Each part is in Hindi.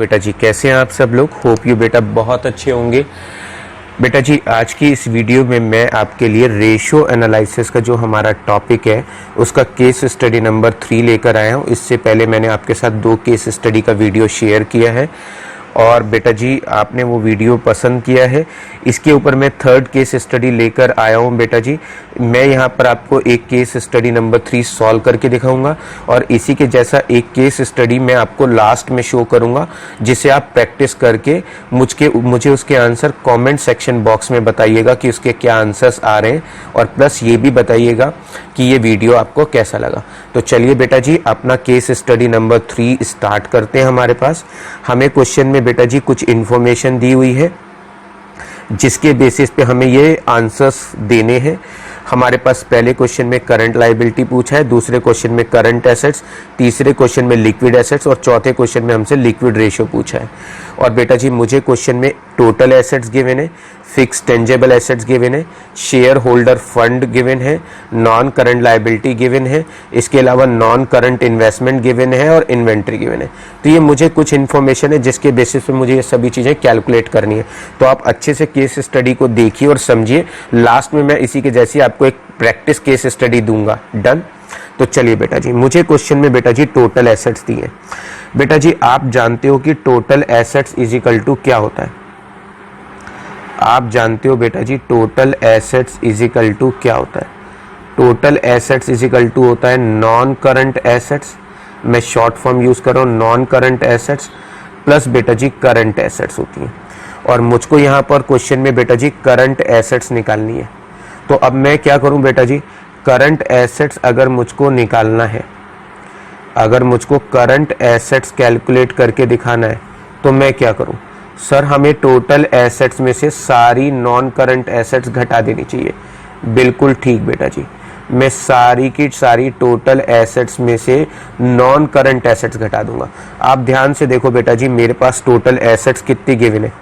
बेटा जी, कैसे हैं आप सब लोग? होप यू बेटा बहुत अच्छे होंगे। बेटा जी, आज की इस वीडियो में मैं आपके लिए रेशियो एनालिसिस का जो हमारा टॉपिक है उसका केस स्टडी नंबर 3 लेकर आया हूँ। इससे पहले मैंने आपके साथ 2 केस स्टडी का वीडियो शेयर किया है और बेटा जी आपने वो वीडियो पसंद किया है। इसके ऊपर मैं 3rd केस स्टडी लेकर आया हूँ। बेटा जी मैं यहाँ पर आपको एक केस स्टडी नंबर 3 सॉल्व करके दिखाऊंगा और इसी के जैसा एक केस स्टडी मैं आपको लास्ट में शो करूंगा, जिसे आप प्रैक्टिस करके मुझे उसके आंसर कमेंट सेक्शन बॉक्स में बताइएगा कि उसके क्या आंसर्स आ रहे हैं और प्लस ये भी बताइएगा कि ये वीडियो आपको कैसा लगा। तो चलिए बेटा जी अपना केस स्टडी नंबर 3 स्टार्ट करते हैं। हमारे पास हमें क्वेश्चन में बेटा जी कुछ इन्फॉर्मेशन दी हुई है जिसके बेसिस पे हमें ये आंसर्स देने हैं। हमारे पास पहले क्वेश्चन में करंट लायबिलिटी पूछा है, दूसरे क्वेश्चन में करंट एसेट्स, तीसरे क्वेश्चन में लिक्विड एसेट्स और चौथे क्वेश्चन में हमसे लिक्विड रेशियो पूछा है। और बेटा जी मुझे क्वेश्चन में टोटल एसेट्स गिवन है, फिक्स टेंजेबल एसेट्स गिवन है, शेयर होल्डर फंड गिवन है, नॉन करंट लायबिलिटी गिवन है, इसके अलावा नॉन करंट इन्वेस्टमेंट गिवन है और इन्वेंट्री गिवन है। तो ये मुझे कुछ इन्फॉर्मेशन है जिसके बेसिस पे मुझे ये सभी चीज़ें कैलकुलेट करनी है। तो आप अच्छे से केस स्टडी को देखिए और समझिए। लास्ट में मैं इसी के जैसी आपको एक प्रैक्टिस केस स्टडी दूंगा। डन? तो चलिए बेटा जी, मुझे क्वेश्चन में बेटा जी टोटल एसेट्स दिए। बेटा जी आप जानते हो कि total assets is equal to क्या होता है? आप जानते हो बेटा जी total assets is equal to क्या होता है? Total assets is equal to होता है नॉन करंट एसेट्स, मैं शॉर्ट फॉर्म यूज कर रहा हूँ, नॉन करंट एसेट्स प्लस बेटा जी करंट एसेट्स होती हैं। और मुझको यहाँ पर क्वेश्चन में बेटा जी करंट एसेट्स निकालनी है। तो अब मैं क्या करूँ बेटा जी, करंट एसेट्स अगर मुझको निकालना है, अगर मुझको करंट एसेट्स कैलकुलेट करके दिखाना है तो मैं क्या करूँ? सर हमें टोटल एसेट्स में से सारी नॉन करंट एसेट्स घटा देनी चाहिए। बिल्कुल ठीक बेटा जी, मैं सारी की सारी टोटल एसेट्स में से नॉन करंट एसेट्स घटा दूंगा। आप ध्यान से देखो बेटा जी, मेरे पास टोटल एसेट्स कितनी गिवन है?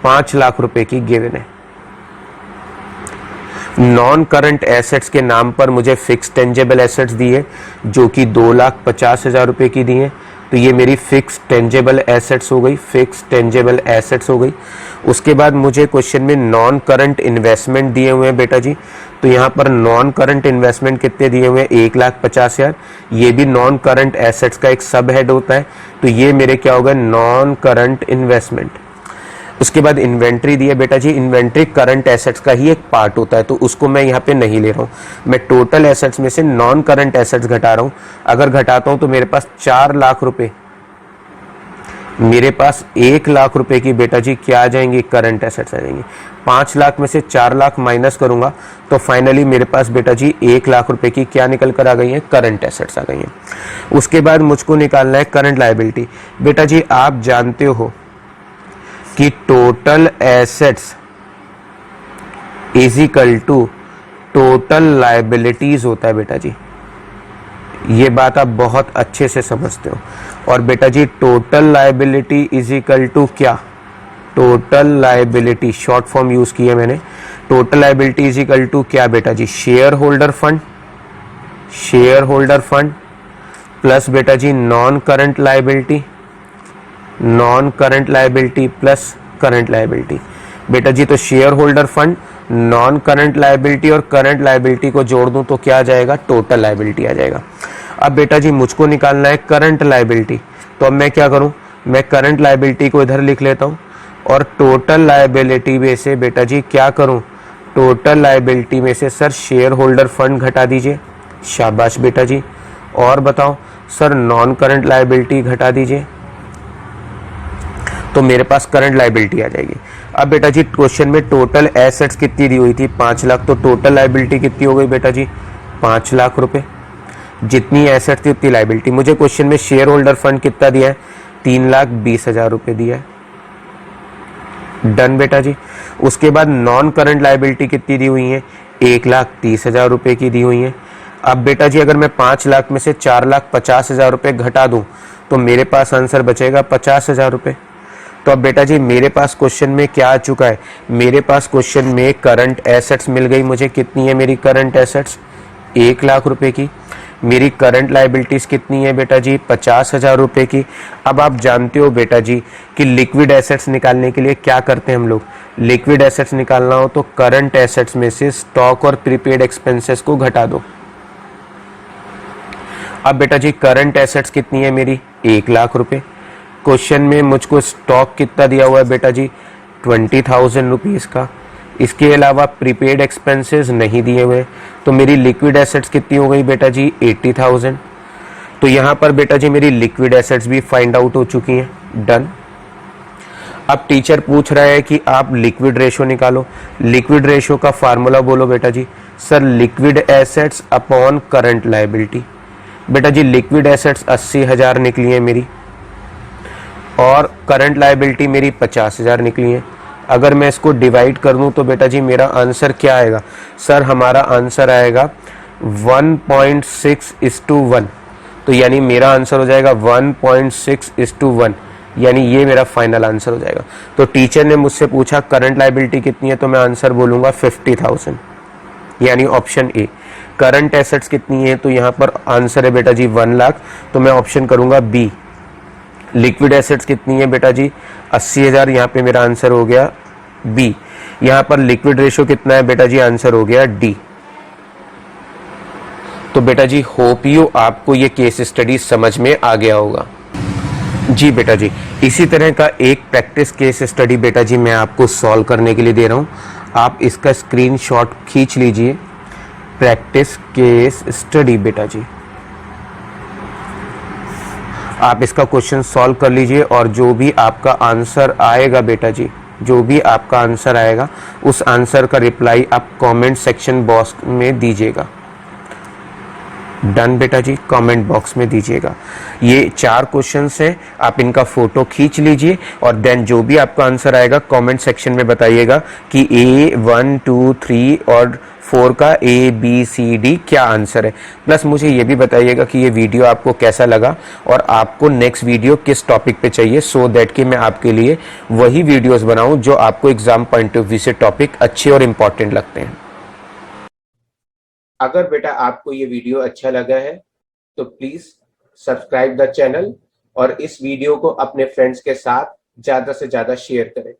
5 लाख रुपए की गिवन है। नॉन करंट एसेट्स के नाम पर मुझे फिक्स टेंजेबल एसेट्स दी है जो कि 2,50,000 रुपए की दी है। तो ये मेरी फिक्स टेंजेबल एसेट्स हो गई, फिक्स टेंजेबल एसेट्स हो गई। उसके बाद मुझे क्वेश्चन में नॉन करंट इन्वेस्टमेंट दिए हुए हैं बेटा जी। तो यहाँ पर नॉन करंट इन्वेस्टमेंट कितने दिए हुए हैं? 1,50,000। ये भी नॉन करंट एसेट्स का एक सब हेड होता है। तो ये मेरे क्या होगा? Non current investment. उसके बाद इन्वेंट्री दी है बेटा जी। इन्वेंट्री करंट एसेट्स का ही एक पार्ट होता है, तो उसको मैं यहाँ पे नहीं ले रहा हूँ। मैं टोटल एसेट्स में से नॉन करंट एसेट्स घटा रहा हूँ। अगर घटाता हूँ तो मेरे पास 4 लाख रुपए, मेरे पास 1 लाख रुपए की बेटा जी क्या आ जाएंगी? करंट एसेट्स आ जाएंगी। 5 लाख में से 4 लाख माइनस करूंगा तो फाइनली मेरे पास बेटा जी 1 लाख रुपए की क्या निकल कर आ गई है? करंट एसेट्स आ गई हैं। उसके बाद मुझको निकालना है करंट लायबिलिटी। बेटा जी आप जानते हो कि total assets is equal to total liabilities होता है बेटा जी। ये बात आप बहुत अच्छे से समझते हो। और बेटा जी total liability is equal to क्या? Total liability short form use की है मैंने। Total liability is equal to क्या बेटा जी? Shareholder fund, shareholder fund plus बेटा जी non current liability, non current liability plus current liability. बेटा जी तो shareholder fund, non current liability और करंट लायबिलिटी को जोड़ दूं तो क्या आ जाएगा? टोटल लायबिलिटी आ जाएगा। अब बेटा जी मुझको निकालना है करंट लायबिलिटी। तो अब मैं क्या करूं? मैं करंट लायबिलिटी को इधर लिख लेता हूं और टोटल लायबिलिटी में से बेटा जी क्या करूं? टोटल लायबिलिटी में से सर शेयर होल्डर फंड घटा दीजिए। शाबाश बेटा जी। और बताओ सर नॉन करंट लायबिलिटी घटा दीजिए, तो मेरे पास करंट लायबिलिटी आ जाएगी। अब बेटा जी क्वेश्चन में टोटल एसेट्स कितनी दी हुई थी? 5 लाख। तो टोटल लायबिलिटी कितनी हो गई बेटा जी? 5 लाख रुपए। जितनी एसेट थी उतनी लायबिलिटी। मुझे क्वेश्चन में शेयर होल्डर फंड कितना दिया है? 3,20,000 रुपए दिया है। डन बेटा जी। उसके बाद नॉन करंट लायबिलिटी कितनी दी हुई है? 1,30,000 रुपए की दी हुई है। अब बेटा जी अगर मैं 5 लाख में से 4,50,000 रुपए घटा दूं तो मेरे पास आंसर बचेगा 50,000 रुपए। तो अब बेटा जी मेरे पास क्वेश्चन में क्या आ चुका है? मेरे पास क्वेश्चन में करंट एसेट्स मिल गई मुझे। कितनी है मेरी करंट एसेट्स? 1 लाख रुपए की। मेरी करंट लाइबिलिटीज कितनी है बेटा जी, 50,000 रुपए की। अब आप जानते हो बेटा जी कि लिक्विड एसेट्स निकालने के लिए क्या करते हैं हम लोग, लिक्विड एसेट्स निकालना हो तो करंट एसेट्स में से स्टॉक और प्रीपेड एक्सपेंसेस को घटा दो। अब बेटा जी करंट एसेट्स कितनी है मेरी, 1,00,000 रुपए। क्वेश्चन में मुझको स्टॉक कितना दिया हुआ है बेटा जी, 20,000 रुपीज का। इसके अलावा प्रीपेड एक्सपेंसेस नहीं दिए हुए, तो मेरी लिक्विड एसेट्स कितनी हो गई बेटा जी, 80,000। तो यहां पर बेटा जी मेरी लिक्विड एसेट्स भी फाइंड आउट हो चुकी हैं, डन। अब टीचर पूछ रहा है कि आप लिक्विड रेशो निकालो। लिक्विड रेशो का फार्मूला बोलो बेटा जी। Sir liquid assets upon current liability. बेटा जी लिक्विड एसेट्स 80,000 निकली है मेरी और करंट लायबिलिटी मेरी 50,000 निकली है। अगर मैं इसको डिवाइड कर दूं तो बेटा जी मेरा आंसर क्या आएगा, सर हमारा आंसर आएगा 1.6:1। तो यानी मेरा आंसर हो जाएगा 1.6:1, यानी ये मेरा फाइनल आंसर हो जाएगा। तो टीचर ने मुझसे पूछा करंट लायबिलिटी कितनी है, तो मैं आंसर बोलूंगा 50,000, यानी ऑप्शन ए। करंट एसेट्स कितनी है, तो यहाँ पर आंसर है बेटा जी 1,00,000, तो मैं ऑप्शन करूंगा बी। लिक्विड एसेट्स कितनी है बेटा जी, 80,000, यहाँ पे मेरा आंसर हो गया बी। यहाँ पर लिक्विड रेशो कितना है बेटा जी, आंसर हो गया डी। तो बेटा जी होप यू आपको ये केस स्टडी समझ में आ गया होगा। जी बेटा जी इसी तरह का एक प्रैक्टिस केस स्टडी बेटा जी मैं आपको सॉल्व करने के लिए दे रहा हूँ। आप इसका स्क्रीनशॉट खींच लीजिए। प्रैक्टिस केस स्टडी बेटा जी, आप इसका क्वेश्चन सॉल्व कर लीजिए और जो भी आपका आंसर आएगा बेटा जी, जो भी आपका आंसर आएगा उस आंसर का रिप्लाई आप कमेंट सेक्शन बॉक्स में दीजिएगा। डन बेटा जी, कमेंट बॉक्स में दीजिएगा। ये 4 क्वेश्चंस हैं, आप इनका फोटो खींच लीजिए और देन जो भी आपका आंसर आएगा कमेंट सेक्शन में बताइएगा कि A1, 2, 3 और 4 का ABCD क्या आंसर है। प्लस मुझे ये भी बताइएगा कि ये वीडियो आपको कैसा लगा और आपको नेक्स्ट वीडियो किस टॉपिक पे चाहिए, सो दैट कि मैं आपके लिए वही वीडियोस बनाऊं जो आपको एग्जाम पॉइंट ऑफ व्यू से टॉपिक अच्छे और इंपॉर्टेंट लगते हैं। अगर बेटा आपको ये वीडियो अच्छा लगा है तो प्लीज सब्सक्राइब द चैनल और इस वीडियो को अपने फ्रेंड्स के साथ ज्यादा से ज्यादा शेयर करें।